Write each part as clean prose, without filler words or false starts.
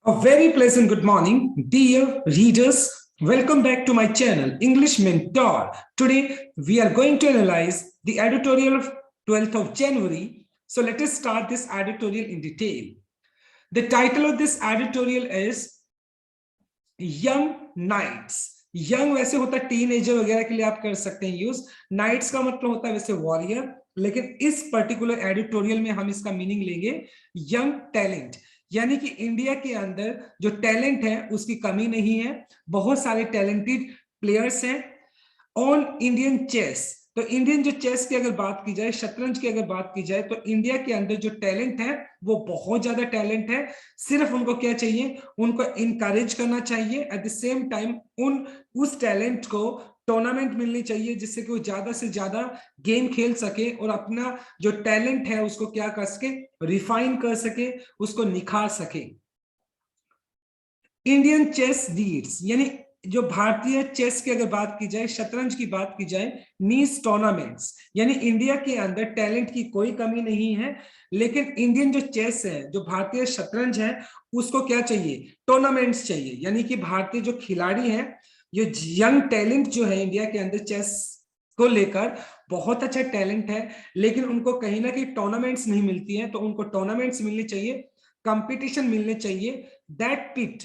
A very pleasant good morning, dear readers. Welcome back to my channel, English Mentor. Today, we are going to analyze the editorial of 12th of January. So let us start this editorial in detail. The title of this editorial is Young Knights. Young वैसे होता है teenager वगैरह के लिए आप कर सकते हैं यूज। नाइट्स का मतलब होता है वैसे वॉरियर, लेकिन इस पर्टिकुलर एडिटोरियल में हम इसका मीनिंग लेंगे यंग टैलेंट। यानी कि इंडिया के अंदर जो टैलेंट है उसकी कमी नहीं है, बहुत सारे टैलेंटेड प्लेयर्स हैं ऑन इंडियन चेस। तो इंडियन जो चेस की अगर बात की जाए, शतरंज की अगर बात की जाए, तो इंडिया के अंदर जो टैलेंट है वो बहुत ज्यादा टैलेंट है। सिर्फ उनको क्या चाहिए, उनको इनकरेज करना चाहिए। एट द सेम टाइम उस टैलेंट को टूर्नामेंट मिलनी चाहिए जिससे कि वो ज्यादा से ज्यादा गेम खेल सके और अपना जो टैलेंट है उसको क्या कर सके, रिफाइन कर सके, उसको निखार सके। इंडियन चेस लीड्स यानी जो भारतीय चेस की अगर बात की जाए, शतरंज की बात की जाए, नीस टूर्नामेंट्स, यानी इंडिया के अंदर टैलेंट की कोई कमी नहीं है, लेकिन इंडियन जो चेस है, जो भारतीय शतरंज है, उसको क्या चाहिए, टूर्नामेंट्स चाहिए। यानी कि भारतीय जो खिलाड़ी हैं, ये यंग टैलेंट जो है इंडिया के अंदर चेस को लेकर बहुत अच्छा टैलेंट है, लेकिन उनको कहीं ना कहीं टूर्नामेंट्स नहीं मिलती है। तो उनको टूर्नामेंट्स मिलनी चाहिए, कंपटीशन मिलने चाहिए। दैट पिट,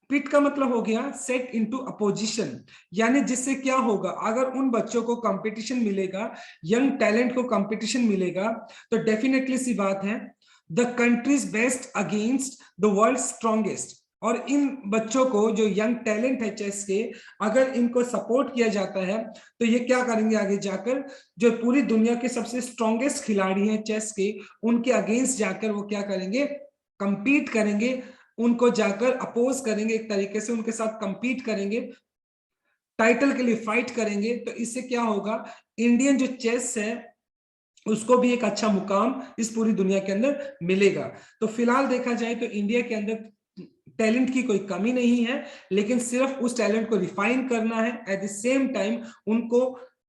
पिट का मतलब हो गया सेट इनटू अपोजिशन, यानी जिससे क्या होगा, अगर उन बच्चों को कंपटीशन मिलेगा, यंग टैलेंट को कंपटीशन मिलेगा, तो डेफिनेटली सी बात है the countries best against the world strongest. और इन बच्चों को जो यंग टैलेंट है चेस के, अगर इनको सपोर्ट किया जाता है तो ये क्या करेंगे आगे जाकर, जो पूरी दुनिया के सबसे स्ट्रॉन्गेस्ट खिलाड़ी हैं चेस के, उनके अगेंस्ट जाकर वो क्या करेंगे, कंपीट करेंगे, उनको जाकर अपोज करेंगे, एक तरीके से उनके साथ कंपीट करेंगे, टाइटल के लिए फाइट करेंगे। तो इससे क्या होगा, इंडियन जो चेस है उसको भी एक अच्छा मुकाम इस पूरी दुनिया के अंदर मिलेगा। तो फिलहाल देखा जाए तो इंडिया के अंदर टैलेंट की कोई कमी नहीं है, लेकिन सिर्फ उस टैलेंट को रिफाइन करना है। एट द सेम टाइम उनको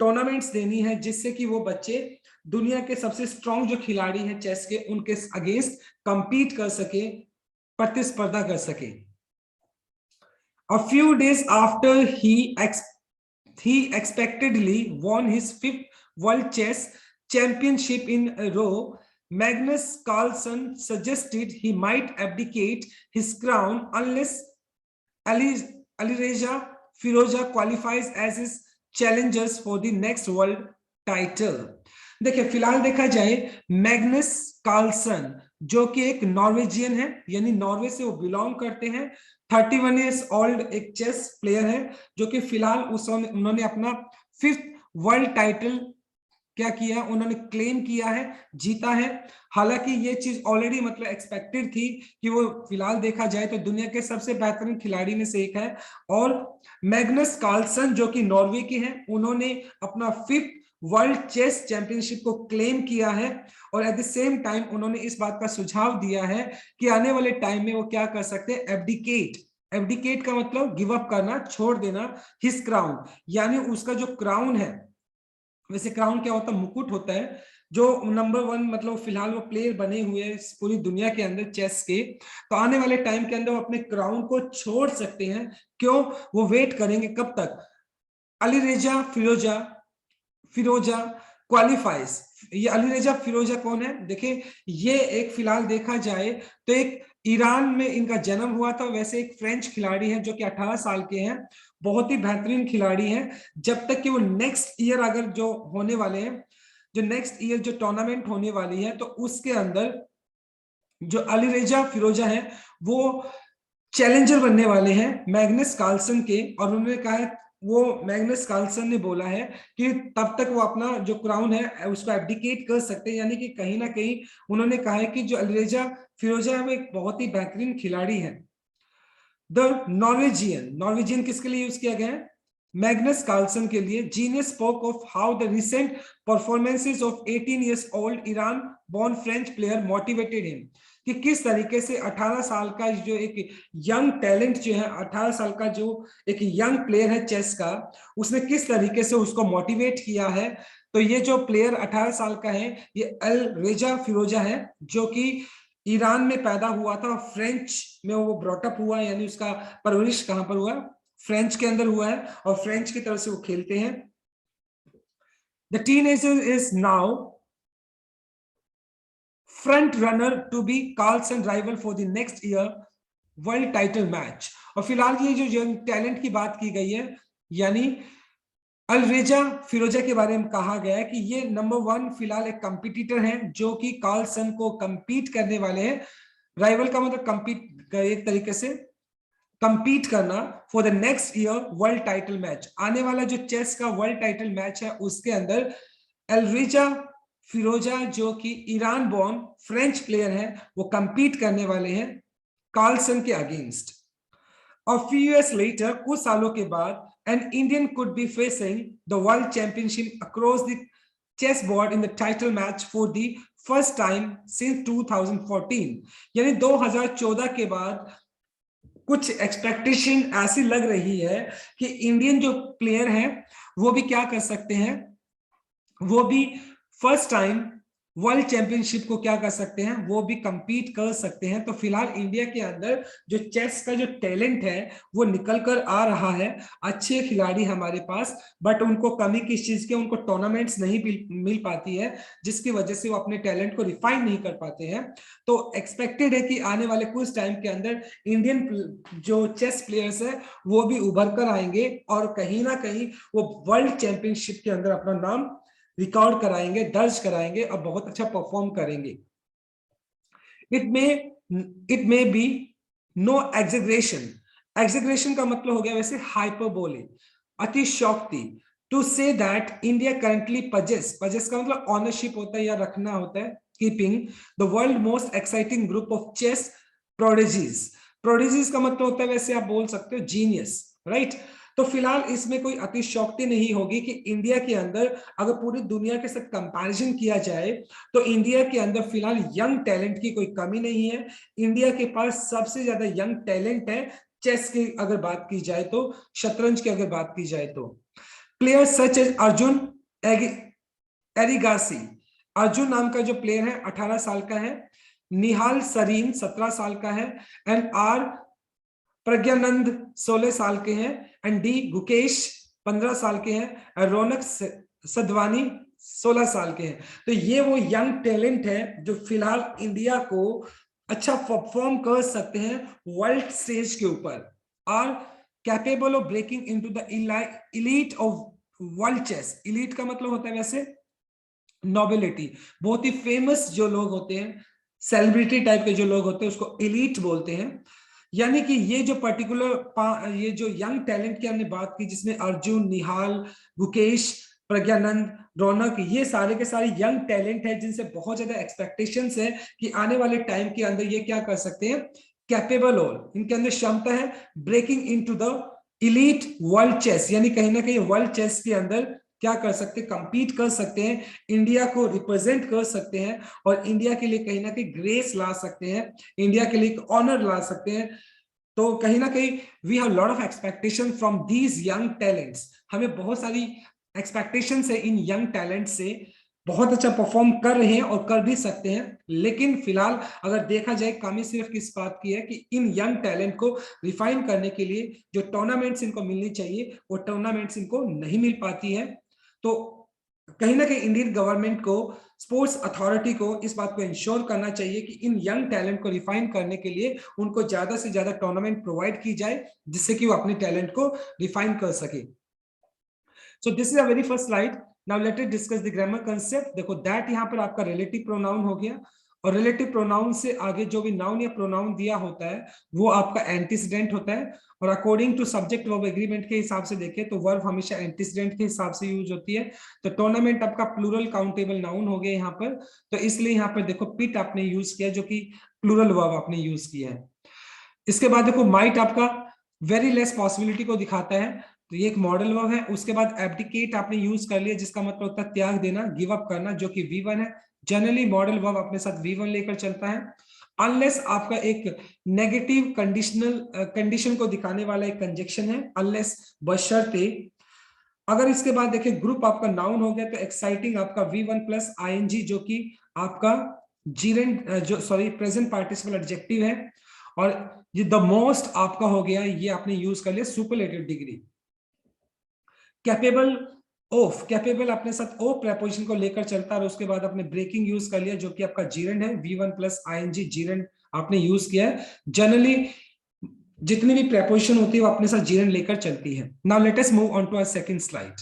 टूर्नामेंट्स देनी है जिससे कि वो बच्चे दुनिया के सबसे स्ट्रॉन्ग जो खिलाड़ी हैं चेस के, उनके अगेंस्ट कंपीट कर सके, प्रतिस्पर्धा कर सके। A few days after he expectedly won his fifth World Chess Championship in a row, Magnus Carlsen suggested he might abdicate his crown unless Alireza Firouzja qualifies as his challengers for the next world title. देखिए फिलहाल देखा जाए, Magnus Carlsen जो कि एक Norwegian है, यानी Norway से वो बिलोंग करते हैं, 31 ईयर्स ओल्ड एक चेस प्लेयर है, जो कि फिलहाल उन्होंने अपना फिफ्थ वर्ल्ड टाइटल क्या किया, उन्होंने क्लेम किया है, जीता है। हालांकि ये चीज ऑलरेडी मतलब एक्सपेक्टेड थी कि वो फिलहाल देखा जाए तो दुनिया के सबसे बेहतरीन खिलाड़ी में से एक है। और मैग्नस कार्लसन जो कि नॉर्वे के हैं, उन्होंने अपना फिफ्थ वर्ल्ड चेस चैंपियनशिप को क्लेम किया है। और एट द सेम टाइम उन्होंने इस बात का सुझाव दिया है कि आने वाले टाइम में वो क्या कर सकते हैं, एब्डिकेट। एब्डिकेट का मतलब गिव अप करना, छोड़ देना, हिज क्राउन, यानी उसका जो क्राउन है, वैसे क्राउन क्या होता है, मुकुट होता है, जो नंबर वन मतलब फिलहाल वो प्लेयर बने हुए हैं पूरी दुनिया के अंदर चेस के, तो आने वाले टाइम के अंदर वो अपने क्राउन को छोड़ सकते हैं। क्यों, वो वेट करेंगे कब तक, अलीरेजा फिरोजा क्वालिफाइज। ये अलीरेजा फिरोजा कौन है, देखिए ये एक फिलहाल देखा जाए तो एक ईरान में इनका जन्म हुआ था, वैसे एक फ्रेंच खिलाड़ी है जो कि 18 साल के हैं, बहुत ही बेहतरीन खिलाड़ी हैं। जब तक कि वो नेक्स्ट ईयर अगर जो होने वाले हैं, जो नेक्स्ट ईयर जो टूर्नामेंट होने वाली है, तो उसके अंदर जो अलीरेजा फिरोजा है वो चैलेंजर बनने वाले हैं मैग्नस कार्लसन के। और उन्होंने कहा है, वो मैग्नस कार्लसन ने बोला है कि तब तक वो अपना जो क्राउन है उसको एब्डिकेट कर सकते हैं। यानी कि कहीं ना कहीं उन्होंने कहा है कि जो अलीरेजा फिरोजा है वो एक बहुत ही बेहतरीन खिलाड़ी है। द नॉर्वेजियन किसके लिए यूज किया गया है, मैग्नस कार्लसन के लिए। Genius spoke of how the recent performances of 18 years old Iran born French player motivated him, कि किस तरीके से 18 साल का जो एक यंग टैलेंट जो है, 18 साल का जो एक यंग प्लेयर है चेस का, उसने किस तरीके से उसको मोटिवेट किया है। तो ये जो प्लेयर 18 साल का है, ये अल रेजा फिरोजा है, जो कि ईरान में पैदा हुआ था, फ्रेंच में वो ब्रॉटअप हुआ, यानी उसका परवरिश कहां पर हुआ, फ्रेंच के अंदर हुआ है, और फ्रेंच की तरफ से वो खेलते हैं। The teenager is now front runner to be Carlsen rival for the next year world title match. और फिलहाल ये जो यंग टैलेंट की बात की गई है, यानी अलरेजा फिरोजा के बारे में कहा गया है कि ये नंबर 1 फिलहाल एक कंपटीटर हैं जो कि कार्लसन को कंपीट करने वाले हैं। राइवल का मतलब कंपीट, एक तरीके से कंपीट करना for the next year world title match. आने वाला जो चेस का वर्ल्ड टाइटल मैच है उसके अंदर अलरेजा फिरोजा जो कि ईरान बोर्न फ्रेंच प्लेयर है, वो कंपीट करने वाले हैं कार्लसन के against. A few years later, कुछ सालों के बाद, an Indian could be facing the world championship across the chessboard in the title match for the first time since 2014। यानी 2014 के बाद कुछ एक्सपेक्टेशन ऐसी लग रही है कि इंडियन जो प्लेयर हैं वो भी क्या कर सकते हैं, वो भी फर्स्ट टाइम वर्ल्ड चैंपियनशिप को क्या कर सकते हैं, वो भी कंपीट कर सकते हैं। तो फिलहाल इंडिया के अंदर जो चेस का जो टैलेंट है वो निकल कर आ रहा है, अच्छे खिलाड़ी हमारे पास, बट उनको कमी किस चीज की, उनको टूर्नामेंट्स नहीं मिल पाती है, जिसकी वजह से वो अपने टैलेंट को रिफाइन नहीं कर पाते हैं। तो एक्सपेक्टेड है कि आने वाले कुछ टाइम के अंदर इंडियन जो चेस प्लेयर्स है वो भी उभर कर आएंगे और कहीं ना कहीं वो वर्ल्ड चैंपियनशिप के अंदर अपना नाम रिकॉर्ड कराएंगे, दर्ज कराएंगे और बहुत अच्छा परफॉर्म करेंगे। It may be no exaggeration. Exaggeration का मतलब हो गया वैसे हाइपरबोले, अतिशयोक्ति। To say that India currently possess का मतलब ऑनरशिप होता है या रखना होता है, keeping the world most exciting group of chess prodigies. Prodigies का मतलब होता है वैसे आप बोल सकते हो जीनियस, राइट। तो फिलहाल इसमें कोई अतिशयोक्ति नहीं होगी कि इंडिया के अंदर अगर पूरी दुनिया के साथ कंपैरिजन किया जाए तो इंडिया के अंदर फिलहाल यंग टैलेंट की कोई कमी नहीं है। इंडिया के पास सबसे ज्यादा यंग टैलेंट है चेस की अगर बात की जाए तो, शतरंज की अगर बात की जाए तो। Players such as Arjun Erigaisi, Arjun नाम का जो प्लेयर है 18 साल का है, निहाल सरीन 17 साल का है, एंड आर प्रज्ञानंद 16 साल के हैं, एंड डी गुकेश 15 साल के हैं, और रौनक सदवानी 16 साल के हैं। तो ये वो यंग टैलेंट है जो फिलहाल इंडिया को अच्छा परफॉर्म कर सकते हैं वर्ल्ड स्टेज के ऊपर, और capable of breaking into the elite of world chess. Elite का मतलब होता है वैसे नोबिलिटी, बहुत ही फेमस जो लोग होते हैं, सेलिब्रिटी टाइप के जो लोग होते हैं उसको एलीट बोलते हैं। यानी कि ये जो पर्टिकुलर ये जो यंग टैलेंट की हमने बात की जिसमें अर्जुन, निहाल, गुकेश, प्रज्ञानंद, रौनक, ये सारे के सारे यंग टैलेंट है जिनसे बहुत ज्यादा एक्सपेक्टेशंस है कि आने वाले टाइम के अंदर ये क्या कर सकते हैं, कैपेबल और इनके अंदर क्षमता है breaking into the elite world chess, यानी कहीं ना कहीं वर्ल्ड चेस के अंदर क्या कर सकते हैं, कंपीट कर सकते हैं, इंडिया को रिप्रेजेंट कर सकते हैं और इंडिया के लिए कहीं ना कहीं ग्रेस ला सकते हैं, इंडिया के लिए एक ऑनर ला सकते हैं। तो कहीं ना कहीं we have lot of expectation from these young talents. हमें बहुत सारी एक्सपेक्टेशन है इन यंग टैलेंट से, बहुत अच्छा परफॉर्म कर रहे हैं और कर भी सकते हैं। लेकिन फिलहाल अगर देखा जाए कमी सिर्फ किस बात की है कि इन यंग टैलेंट को रिफाइन करने के लिए जो टूर्नामेंट्स इनको मिलनी चाहिए वो टूर्नामेंट्स इनको नहीं मिल पाती है। तो कहीं ना कहीं इंडियन गवर्नमेंट को, स्पोर्ट्स अथॉरिटी को इस बात को इंश्योर करना चाहिए कि इन यंग टैलेंट को रिफाइन करने के लिए उनको ज्यादा से ज्यादा टूर्नामेंट प्रोवाइड की जाए जिससे कि वो अपने टैलेंट को रिफाइन कर सके। सो this is a very first slide. Now let us discuss the grammar concept. देखो दैट यहाँ पर आपका रिलेटिव प्रोनाउन हो गया, और रिलेटिव प्रोनाउन से आगे जो भी नाउन या प्रोनाउन दिया होता है वो आपका एंटीसीडेंट होता है, और according to subject verb agreement के हिसाब से देखें तो वर्ब हमेशा एंटीसीडेंट के हिसाब से यूज होती है। तो टूर्नामेंट आपका प्लूरल काउंटेबल नाउन हो गया यहाँ पर, तो इसलिए यहाँ पर देखो पिट आपने यूज किया जो कि प्लूरल वर्ब आपने यूज किया है। इसके बाद देखो माइट आपका वेरी लेस पॉसिबिलिटी को दिखाता है, तो ये एक मॉडल वर्ब है। उसके बाद एब्डिकेट आपने यूज कर लिया जिसका मतलब होता है त्याग देना, गिव अप करना, जो कि V1 है। जनरली मॉडल वर्ब अपने साथ V1 लेकर चलता है, अनलेस आपका एक नेगेटिव कंडीशन को दिखाने वाला एक कंजक्शन है, अनलेस बशर्ते। अगर इसके बाद देखिए ग्रुप आपका नाउन हो गया तो एक्साइटिंग आपका V1 प्लस ING जो कि आपका जीरेंड जो सॉरी प्रेजेंट पार्टिसिपल एडजेक्टिव है, और ये द मोस्ट आपका हो गया, ये आपने यूज कर लिया superlative degree. Capable of, capable अपने साथ ओ प्रेपोजिशन को लेकर चलता है, और उसके बाद आपने ब्रेकिंग यूज कर लिया जो कि आपका जीरेंड है, V1 प्लस आईएनजी जीरेंड आपने यूज किया है। जनरली जितनी भी प्रेपोजिशन होती है वो अपने साथ जीरेंड लेकर चलती है। Now let us move on to our second slide.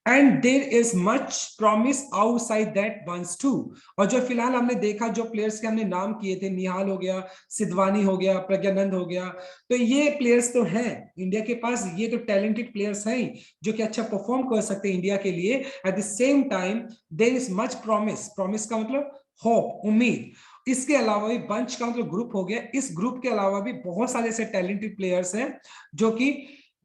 And there is much promise outside that ones too. और जो फिलहाल हमने देखा, जो प्लेयर्स के हमने नाम किए थे, निहाल हो गया, सिद्धवानी हो गया, प्रज्ञानंद हो गया, तो ये प्लेयर्स तो हैं इंडिया के पास, ये तो टैलेंटेड प्लेयर्स हैं जो कि अच्छा परफॉर्म कर सकते हैं इंडिया के लिए। At the same time there is much promise, promise का मतलब होप, उम्मीद। इसके अलावा भी बंच का मतलब ग्रुप हो गया, इस ग्रुप के अलावा भी बहुत सारे ऐसे टैलेंटेड प्लेयर्स हैं जो कि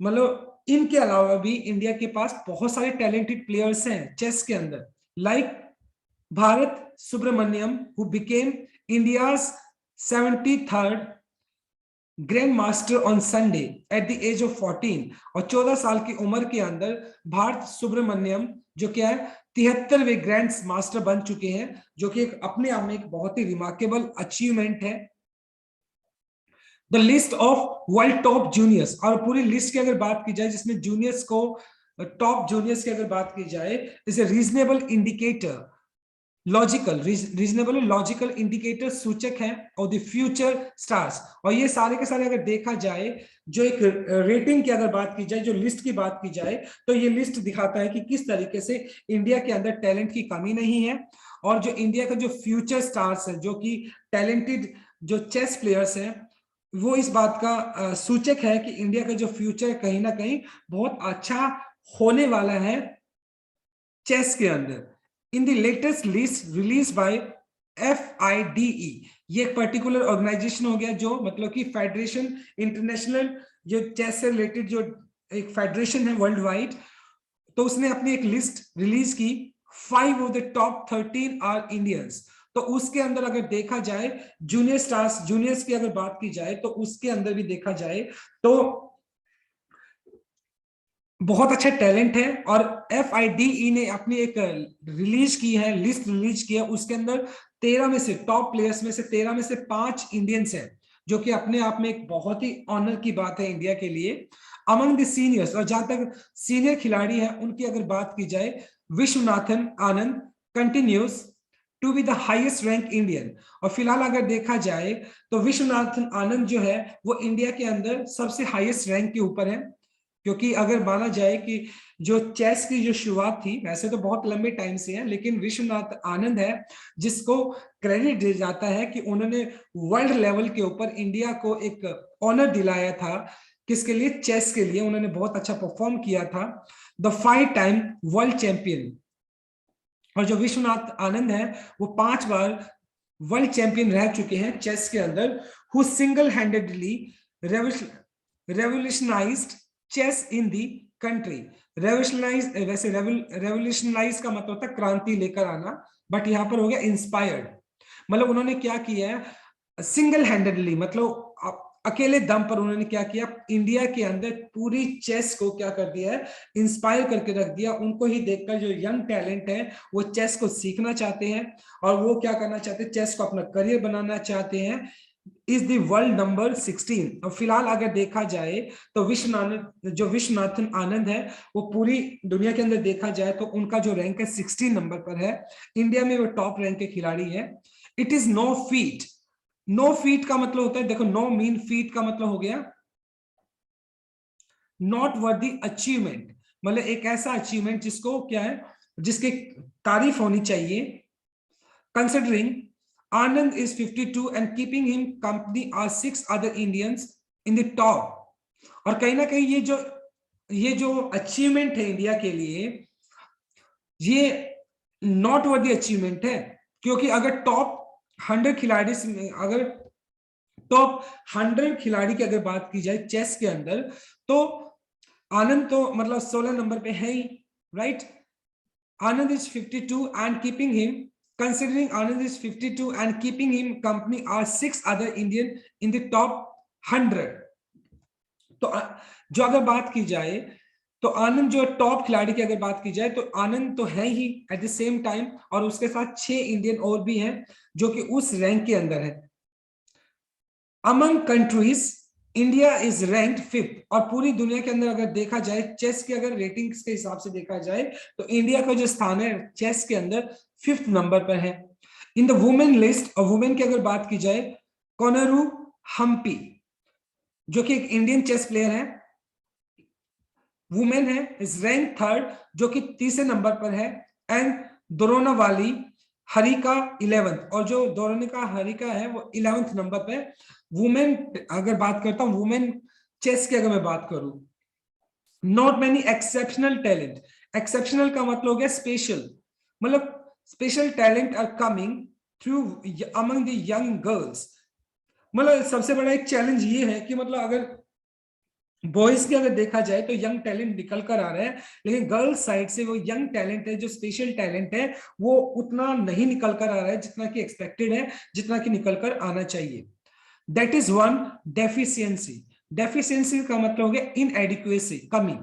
मतलब इनके अलावा भी इंडिया के पास बहुत सारे टैलेंटेड प्लेयर्स हैं चेस के अंदर, like Bharath Subramaniam who became India's 73rd grandmaster on Sunday at the age of 14। और 14 साल की उम्र के अंदर भारत सुब्रमण्यम जो क्या है 73वें ग्रैंड मास्टर बन चुके हैं, जो कि एक अपने आप में एक बहुत ही रिमार्केबल अचीवमेंट है। The list of world top juniors, और पूरी लिस्ट की अगर बात की जाए जिसमें जूनियर्स को, टॉप जूनियर्स की अगर बात की जाए, is a reasonable indicator, logical, reasonable logical indicator सूचक है और द फ्यूचर स्टार्स। और ये सारे के सारे अगर देखा जाए, जो एक रेटिंग की अगर बात की जाए, जो लिस्ट की बात की जाए, तो ये लिस्ट दिखाता है कि किस तरीके से इंडिया के अंदर टैलेंट की कमी नहीं है, और जो इंडिया का जो फ्यूचर स्टार्स है, जो कि टैलेंटेड जो चेस प्लेयर्स हैं, वो इस बात का सूचक है कि इंडिया का जो फ्यूचर कहीं ना कहीं बहुत अच्छा होने वाला है चेस के अंदर। In the latest list release by FIDE, ये एक पर्टिकुलर ऑर्गेनाइजेशन हो गया जो मतलब कि फेडरेशन इंटरनेशनल, जो चेस से रिलेटेड जो एक फेडरेशन है वर्ल्ड वाइड, तो उसने अपनी एक लिस्ट रिलीज की, 5 of the top 13 are Indians. तो उसके अंदर अगर देखा जाए जूनियर स्टार्स, जूनियर्स की अगर बात की जाए, तो उसके अंदर भी देखा जाए तो बहुत अच्छा टैलेंट है। और FIDE ने अपनी एक रिलीज की है, लिस्ट रिलीज की है, उसके अंदर 13 में से, टॉप प्लेयर्स में से 13 में से 5 इंडियंस हैं, जो कि अपने आप में एक बहुत ही ऑनर की बात है इंडिया के लिए। अमंग द सीनियर्स, और जहां तक सीनियर खिलाड़ी है उनकी अगर बात की जाए, Viswanathan Anand continues to be the highest rank Indian. और फिलहाल अगर देखा जाए तो विश्वनाथन आनंद जो है वो इंडिया के अंदर सबसे हाईएस्ट रैंक के ऊपर है, क्योंकि अगर माना जाए कि जो चेस की जो शुरुआत थी, वैसे तो बहुत लंबे टाइम से है, लेकिन विश्वनाथ आनंद है जिसको क्रेडिट दिया जाता है कि उन्होंने वर्ल्ड लेवल के ऊपर इंडिया को एक ऑनर दिलाया था। किसके लिए? चेस के लिए। उन्होंने बहुत अच्छा परफॉर्म किया था, द 5 टाइम वर्ल्ड चैंपियन। और जो विश्वनाथ आनंद है वो 5 बार वर्ल्ड चैंपियन रह चुके हैं चेस के अंदर, who single handedly revolutionized chess in the country. Revolutionize, वैसे रेवोल्यूशनाइज का मतलब होता है क्रांति लेकर आना, बट यहां पर हो गया इंस्पायर्ड। मतलब उन्होंने क्या किया है, सिंगल हैंडेडली, मतलब अकेले दम पर उन्होंने क्या किया, इंडिया के अंदर पूरी चेस को क्या कर दिया है, इंस्पायर करके रख दिया। उनको ही देखकर जो यंग टैलेंट है वो चेस को सीखना चाहते हैं, और वो क्या करना चाहते हैं, चेस को अपना करियर बनाना चाहते हैं। Is the world number 16। और फिलहाल अगर देखा जाए तो विश्वनाथन आनंद है, वो पूरी दुनिया के अंदर देखा जाए तो उनका जो रैंक है 16 नंबर पर है। इंडिया में वो टॉप रैंक के खिलाड़ी है। It is no feat, no feat का मतलब होता है, देखो, नो मीन फीट का मतलब हो गया नॉट वर्दी अचीवमेंट, मतलब एक ऐसा अचीवमेंट जिसको क्या है, जिसकी तारीफ होनी चाहिए। Considering Anand is 52 and keeping him company are 6 other Indians in the top। और कहीं ना कहीं ये जो अचीवमेंट है इंडिया के लिए, ये नॉट वर्दी अचीवमेंट है, क्योंकि अगर टॉप 100 खिलाड़ी में, अगर टॉप 100 खिलाड़ी की अगर बात की जाए चेस के अंदर, तो आनंद तो मतलब 16 नंबर पे है ही, right. Anand is 52 and keeping him, considering Anand is 52 and keeping him company are 6 other Indian in the top 100। तो जो अगर बात की जाए तो आनंद जो टॉप खिलाड़ी की अगर बात की जाए तो आनंद तो है ही एट द सेम टाइम, और उसके साथ 6 इंडियन और भी हैं जो कि उस रैंक के अंदर है। Among countries India is ranked 5th, और पूरी दुनिया के अंदर अगर देखा जाए चेस के अगर रेटिंग्स के हिसाब से देखा जाए तो इंडिया का जो स्थान है चेस के अंदर 5th नंबर पर है। इन द वुमेन लिस्ट, और वुमेन की अगर बात की जाए कोनेरू हम्पी जो कि एक इंडियन चेस प्लेयर है, वुमेन है, इज रैंक 3rd जो कि तीसरे नंबर पर है। एंड दोरोनावाली हरिका 11th, और जो दोरोनिका हरिका है वो 11th नंबर पे। वुमेन अगर बात करता हूं, वुमेन चेस की अगर मैं बात करूं, not many exceptional talent, exceptional का मतलब हो गया स्पेशल, मतलब special talent are coming through among the young girls. मतलब सबसे बड़ा एक चैलेंज ये है कि मतलब अगर बॉयज की अगर देखा जाए तो यंग टैलेंट निकल कर आ रहा है, लेकिन गर्ल्स साइड से वो यंग टैलेंट है, जो स्पेशल टैलेंट है, वो उतना नहीं निकल कर आ रहा है जितना कि एक्सपेक्टेड है, जितना कि निकल कर आना चाहिए। That is one deficiency. Deficiency का मतलब हो गया इनएडिक्वेसी, कमी।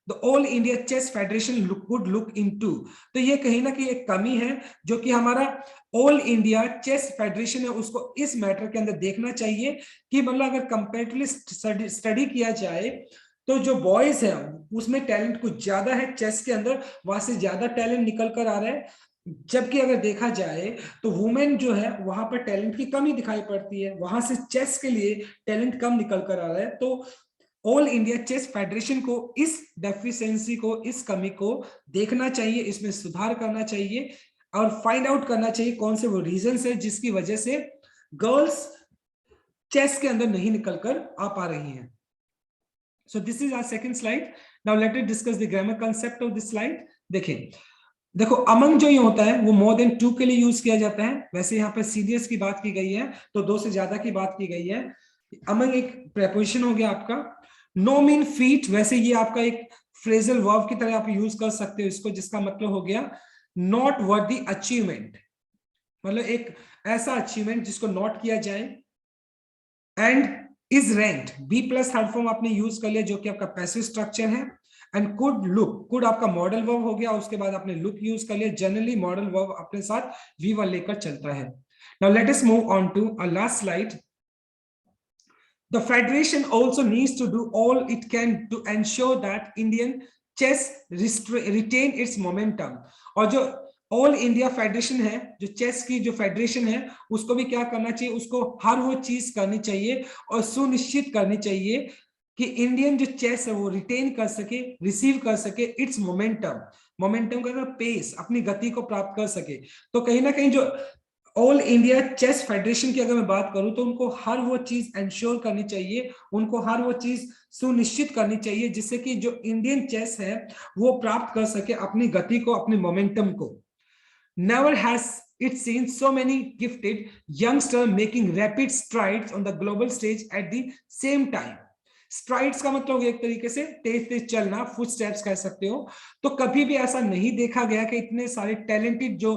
The All India Chess Federation would look into, तो ये कहीं ना कहीं एक कमी है जो कि हमारा ऑल इंडिया चेस फेडरेशन है उसको इस मैटर के अंदर देखना चाहिए कि मतलब अगर कंपेरेटिवली स्टडी किया जाए तो जो बॉयज है उसमें टैलेंट कुछ ज्यादा है चेस के अंदर, वहां से ज्यादा टैलेंट निकल कर आ रहा है, जबकि अगर देखा जाए तो वुमेन जो है वहां पर टैलेंट की कमी दिखाई पड़ती है, वहां से चेस के लिए टैलेंट कम निकल कर आ रहा है। तो ऑल इंडिया चेस फेडरेशन को इस डेफिशिएंसी को, इस कमी को देखना चाहिए, इसमें सुधार करना चाहिए और फाइंड आउट करना चाहिए कौन से वो रीजन है जिसकी वजह से गर्ल्स चेस के अंदर नहीं निकल कर आ पा रही हैं। So this is our second slide. Now let us discuss the grammar concept of this slide. देखें, देखो अमंग जो ये होता है वो मोर देन 2 के लिए यूज किया जाता है। वैसे यहाँ पर सीरियस की बात की गई है तो 2 से ज्यादा की बात की गई है। अमंग एक प्रेपोजिशन हो गया आपका। नो मीन फीट, वैसे ये आपका एक फ्रेजल वर्ब की तरह आप यूज कर सकते हो इसको, जिसका मतलब हो गया नॉट वर्दी अचीवमेंट, मतलब एक ऐसा अचीवमेंट जिसको नोट किया जाए। And is ranked, be plus third form आपने यूज कर लिया जो कि आपका पैसिव स्ट्रक्चर है। एंड कुड लुक, कुड आपका मॉडल वर्ब हो गया, उसके बाद आपने लुक यूज कर लिया। जनरली मॉडल वर्ब अपने साथ वी वन लेकर चलता है। Now let us move on to a last slide. The federation also needs to do all it can to ensure that Indian chess retain its momentum। और जो all India federation है, जो chess की जो federation है, उसको भी क्या करना चाहिए, उसको हर वो चीज करनी चाहिए और सुनिश्चित करनी चाहिए कि इंडियन जो चेस है वो रिटेन कर सके, रिसीव कर सके इट्स मोमेंटम। मोमेंटम का पेस, अपनी गति को प्राप्त कर सके। तो कहीं ना कहीं जो ऑल इंडिया चेस फेडरेशन की अगर मैं बात करूं तो उनको हर वो चीज इंश्योर करनी चाहिए, उनको हर वो चीज सुनिश्चित करनी चाहिए जिससे कि जो इंडियन चेस है वो प्राप्त कर सके अपनी गति को, अपने मोमेंटम को। Never has it seen so many gifted youngsters making rapid strides on the global stage at the same time। Strides का मतलब एक तरीके से तेज तेज चलना, फुट स्टेप्स कह सकते हो। तो कभी भी ऐसा नहीं देखा गया कि इतने सारे टैलेंटेड जो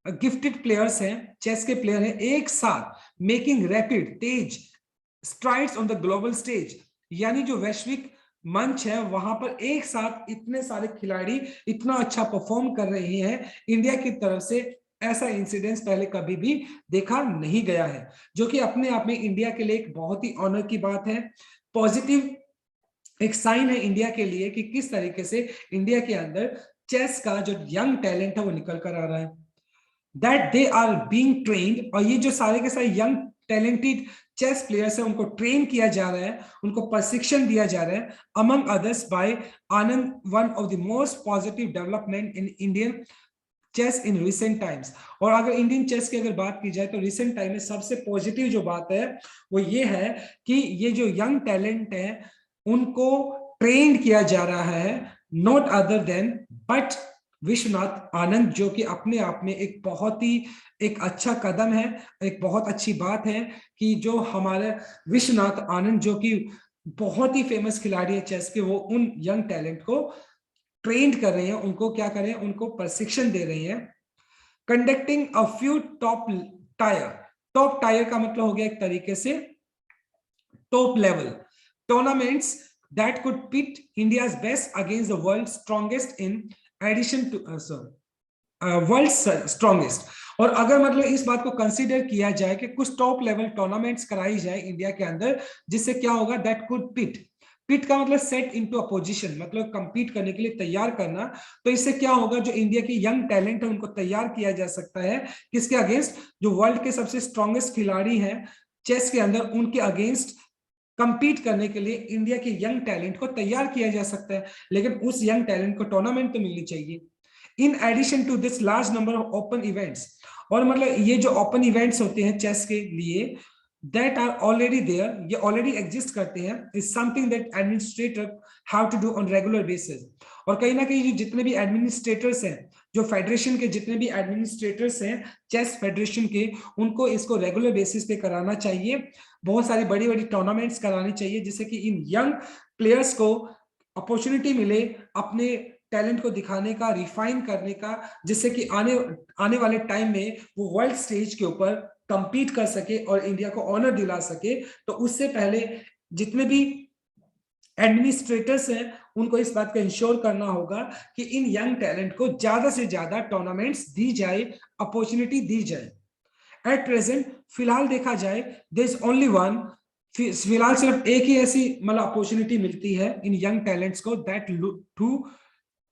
गिफ्टेड प्लेयर्स हैं, चेस के प्लेयर हैं, एक साथ making rapid Tej strides on the global stage, यानी जो वैश्विक मंच है वहां पर एक साथ इतने सारे खिलाड़ी इतना अच्छा परफॉर्म कर रहे हैं इंडिया की तरफ से, ऐसा इंसिडेंस पहले कभी भी देखा नहीं गया है, जो कि अपने आप में इंडिया के लिए एक बहुत ही ऑनर की बात है, पॉजिटिव एक साइन है इंडिया के लिए कि किस तरीके से इंडिया के अंदर चेस का जो यंग टैलेंट है वो निकल कर आ रहा है। That they are being trained, और ये जो सारे के सारे यंग टैलेंटेड चेस प्लेयर्स है उनको ट्रेन किया जा रहा है, उनको प्रशिक्षण दिया जा रहा है among others by Anand, one of the most positive development in Indian chess in recent times. और अगर इंडियन चेस की अगर बात की जाए तो रिसेंट टाइम में सबसे पॉजिटिव जो बात है वो ये है कि ये जो यंग टैलेंट है उनको ट्रेन किया जा रहा है, not other than but Viswanath Anand, जो कि अपने आप में एक बहुत ही एक अच्छा कदम है, एक बहुत अच्छी बात है कि जो हमारे विश्वनाथ आनंद जो कि बहुत ही फेमस खिलाड़ी है चेस के, वो उन यंग टैलेंट को ट्रेंड कर रहे हैं, उनको क्या कर रहे हैं, उनको प्रशिक्षण दे रहे हैं। Conducting a few top tier, top tier का मतलब हो गया एक तरीके से top level tournaments that could pit India's best against the world's strongest in addition to world strongest. और अगर मतलब इस बात को कंसीडर किया जाए कि कुछ टॉप लेवल टूर्नामेंट्स कराई जाए इंडिया के अंदर, जिससे क्या होगा, दैट कुड पिट, पिट का मतलब सेट इनटू अपोजिशन, मतलब कंपीट करने के लिए तैयार करना। तो इससे क्या होगा, जो इंडिया के यंग टैलेंट है उनको तैयार किया जा सकता है किसके अगेंस्ट, जो वर्ल्ड के सबसे स्ट्रॉन्गेस्ट खिलाड़ी हैं चेस के अंदर, उनके अगेंस्ट कंपीट करने के लिए इंडिया के यंग टैलेंट को तैयार किया जा सकता है। लेकिन उस यंग टैलेंट को टूर्नामेंट तो मिलनी चाहिए। In addition to this large number of open events, और मतलब ये जो ओपन इवेंट्स होते हैं चेस के लिए, दैट आर ऑलरेडी देयर, ये ऑलरेडी एग्जिस्ट करते हैं, is something that administrator have to do on regular basis. और कहीं ना कहीं जितने भी एडमिनिस्ट्रेटर्स हैं, जो फेडरेशन के जितने भी एडमिनिस्ट्रेटर्स हैं चेस फेडरेशन के, उनको इसको रेगुलर बेसिस पे कराना चाहिए। बहुत सारी बड़ी बड़ी टूर्नामेंट्स करानी चाहिए, जिससे कि इन यंग प्लेयर्स को अपॉर्चुनिटी मिले अपने टैलेंट को दिखाने का, रिफाइन करने का, जिससे कि आने वाले टाइम में वो वर्ल्ड स्टेज के ऊपर कंपीट कर सके और इंडिया को ऑनर दिला सके। तो उससे पहले जितने भी एडमिनिस्ट्रेटर्स हैं उनको इस बात का इंश्योर करना होगा कि इन यंग टैलेंट को ज्यादा से ज्यादा टूर्नामेंट्स दी जाए, अपॉर्चुनिटी दी जाए। एट प्रेजेंट फिलहाल देखा जाए, देयर इज ओनली वन, फिलहाल सिर्फ एक ही ऐसी मतलब अपॉर्चुनिटी मिलती है इन यंग टैलेंट्स को, that too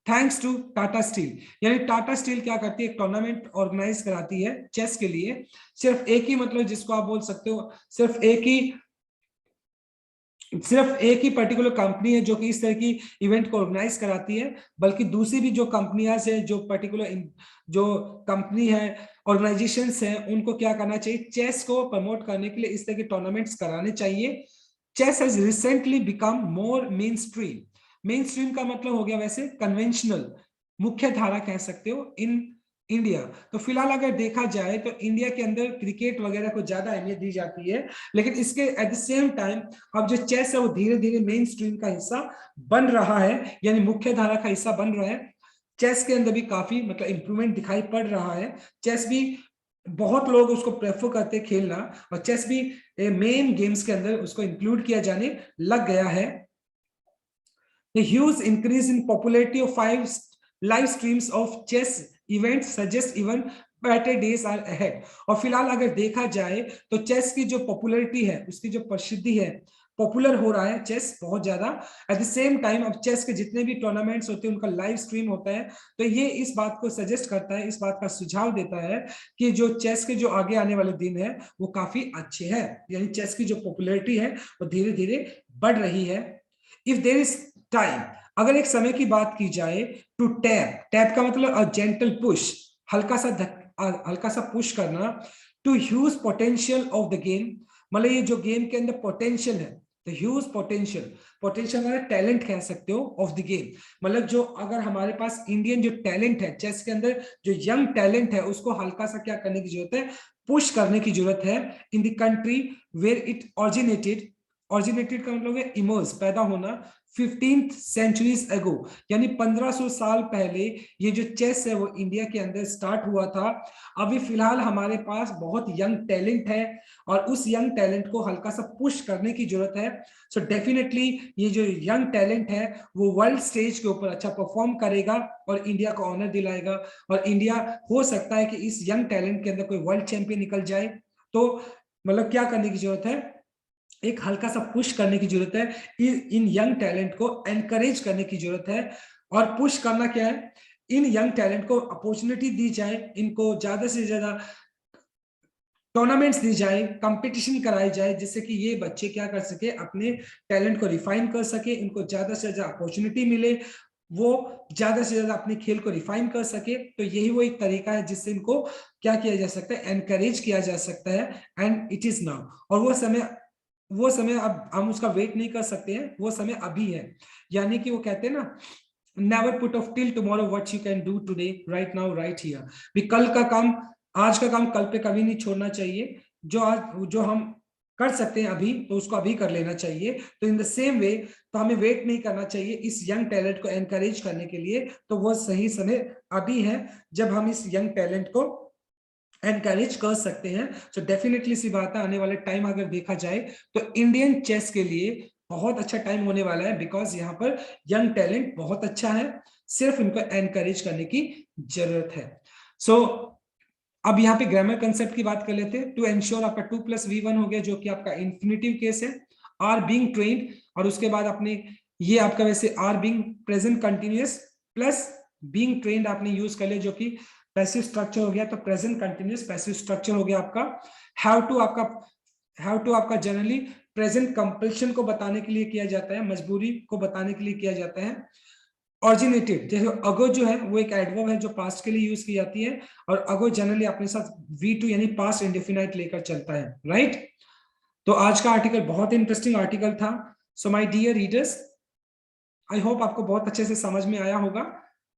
thanks to Tata Steel. यानी टाटा स्टील क्या करती है, एक टूर्नामेंट ऑर्गेनाइज कराती है चेस के लिए। सिर्फ एक ही, मतलब जिसको आप बोल सकते हो सिर्फ एक ही पर्टिकुलर कंपनी है जो कि इस तरह की इवेंट को ऑर्गेनाइज कराती है, बल्कि दूसरी भी जो कंपनियां हैं, जो पर्टिकुलर जो कंपनी है, ऑर्गेनाइजेशंस हैं, उनको क्या करना चाहिए, चेस को प्रमोट करने के लिए इस तरह के टूर्नामेंट्स कराने चाहिए। Chess has recently become more mainstream. Mainstream का मतलब हो गया वैसे कन्वेंशनल, मुख्य धारा कह सकते हो इन इंडिया। तो फिलहाल अगर देखा जाए तो इंडिया के अंदर क्रिकेट वगैरह को ज्यादा अहमियत दी जाती है, लेकिन इसके एट द सेम टाइम अब जो चेस है वो धीरे धीरे मेन स्ट्रीम का हिस्सा बन रहा है, यानी मुख्य धारा का हिस्सा बन रहा है। चेस के अंदर भी काफी मतलब इंप्रूवमेंट दिखाई पड़ रहा है। चेस भी बहुत लोग उसको प्रेफर करते हैं खेलना, और चेस भी मेन गेम्स के अंदर उसको इंक्लूड किया जाने लग गया है। The huge increase in popularity of live streams of chess events suggests even better days are ahead। और फिलहाल अगर देखा जाए तो चेस की जो पॉपुलैरिटी है, उसकी जो प्रसिद्धि है, पॉपुलर हो रहा है चेस बहुत ज्यादा। एट द सेम टाइम अब चेस के जितने भी टूर्नामेंट्स होते हैं उनका लाइव स्ट्रीम होता है। तो ये इस बात को सजेस्ट करता है, इस बात का सुझाव देता है कि जो चेस के जो आगे आने वाले दिन है वो काफी अच्छे हैं, यानी चेस की जो पॉपुलैरिटी है वो धीरे धीरे बढ़ रही है। इफ देयर इज टाइम, अगर एक समय की बात की जाए, टू टैप, टैप का मतलब जेंटल पुश, हल्का सा पुश करना, to huge potential of the game, मतलब ये जो गेम के अंदर पोटेंशियल है, द ह्यूज पोटेंशियल, पोटेंशियल मतलब टैलेंट कह सकते हो ऑफ द गेम, मतलब जो अगर हमारे पास इंडियन जो टैलेंट है चेस के अंदर, जो यंग टैलेंट है, उसको हल्का सा क्या करने की जरूरत है, पुश करने की जरूरत है। In the country where it originated, originated का मतलब है इमर्स, पैदा होना, 15th centuries ago, यानी 1500 साल पहले ये जो चेस है वो इंडिया के अंदर स्टार्ट हुआ था। अभी फिलहाल हमारे पास बहुत यंग टैलेंट है और उस यंग टैलेंट को हल्का सा पुश करने की जरूरत है। सो डेफिनेटली ये जो यंग टैलेंट है वो वर्ल्ड स्टेज के ऊपर अच्छा परफॉर्म करेगा और इंडिया को ऑनर दिलाएगा, और इंडिया हो सकता है कि इस यंग टैलेंट के अंदर कोई वर्ल्ड चैंपियन निकल जाए। तो मतलब क्या करने की जरूरत है, एक हल्का सा पुश करने की जरूरत है, इन यंग टैलेंट को एनकरेज करने की जरूरत है। और पुश करना क्या है, इन यंग टैलेंट को अपॉर्चुनिटी दी जाए, इनको ज्यादा से ज्यादा टूर्नामेंट्स दी जाए, कंपटीशन कराई जाए, जिससे कि ये बच्चे क्या कर सके, अपने टैलेंट को रिफाइन कर सके, इनको ज्यादा से ज्यादा अपॉर्चुनिटी मिले, वो ज्यादा से ज्यादा अपने खेल को रिफाइन कर सके। तो यही वो एक तरीका है जिससे इनको क्या किया जा सकता है, एनकरेज किया जा सकता है। एंड इट इज नाउ, और वो समय अब हम उसका वेट नहीं कर सकते हैं, वो समय अभी है। यानी कि वो कहते हैं ना, never put off till tomorrow what you can do today, right now right here. भी कल का काम, आज का काम कल पे कभी नहीं छोड़ना चाहिए। जो हम कर सकते हैं अभी, तो उसको अभी कर लेना चाहिए। तो इन द सेम वे, तो हमें वेट नहीं करना चाहिए इस यंग टैलेंट को एनकरेज करने के लिए। तो वो सही समय अभी है जब हम इस यंग टैलेंट को एनकरेज कर सकते हैं। सो डेफिनेटली सी बात है, आने वाले टाइम अगर देखा जाए तो इंडियन चेस के लिए बहुत अच्छा टाइम होने वाला है, बिकॉज यहाँ पर यंग टैलेंट बहुत अच्छा है, सिर्फ इनको एनकरेज करने की जरूरत है। सो अब यहाँ पे ग्रामर कंसेप्ट की बात कर लेते हैं। टू एंश्योर आपका 2+V1 हो गया, जो कि आपका इन्फिनिटिव केस है। आर बीइंग ट्रेन्ड, और उसके बाद आपने ये आपका वैसे are being present continuous plus being trained आपने यूज कर लिया, जो कि पैसिव स्ट्रक्चर हो गया, तो प्रेजेंट कंटिन्यूअस पैसिव स्ट्रक्चर हो गया आपका। हैव टू आपका जनरली प्रेजेंट कंपल्शन को बताने के लिए किया जाता है, मजबूरी को बताने के लिए किया जाता है। ऑरिजिनेटेड, जैसे अगो जो है वो एक एडवर्ब है जो पास्ट के लिए यूज की जाती है, और अगो जनरली अपने साथ V2 यानी पास्ट इंडेफिनाइट लेकर चलता है, राइट। तो आज का आर्टिकल बहुत इंटरेस्टिंग आर्टिकल था। So my dear readers, I hope आपको बहुत अच्छे से समझ में आया होगा।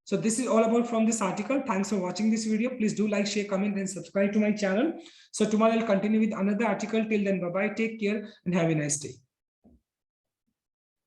So this is all about from this article. Thanks for watching this video. Please do like, share, comment, and subscribe to my channel. So tomorrow I'll continue with another article. Till then, bye bye. Take care and have a nice day.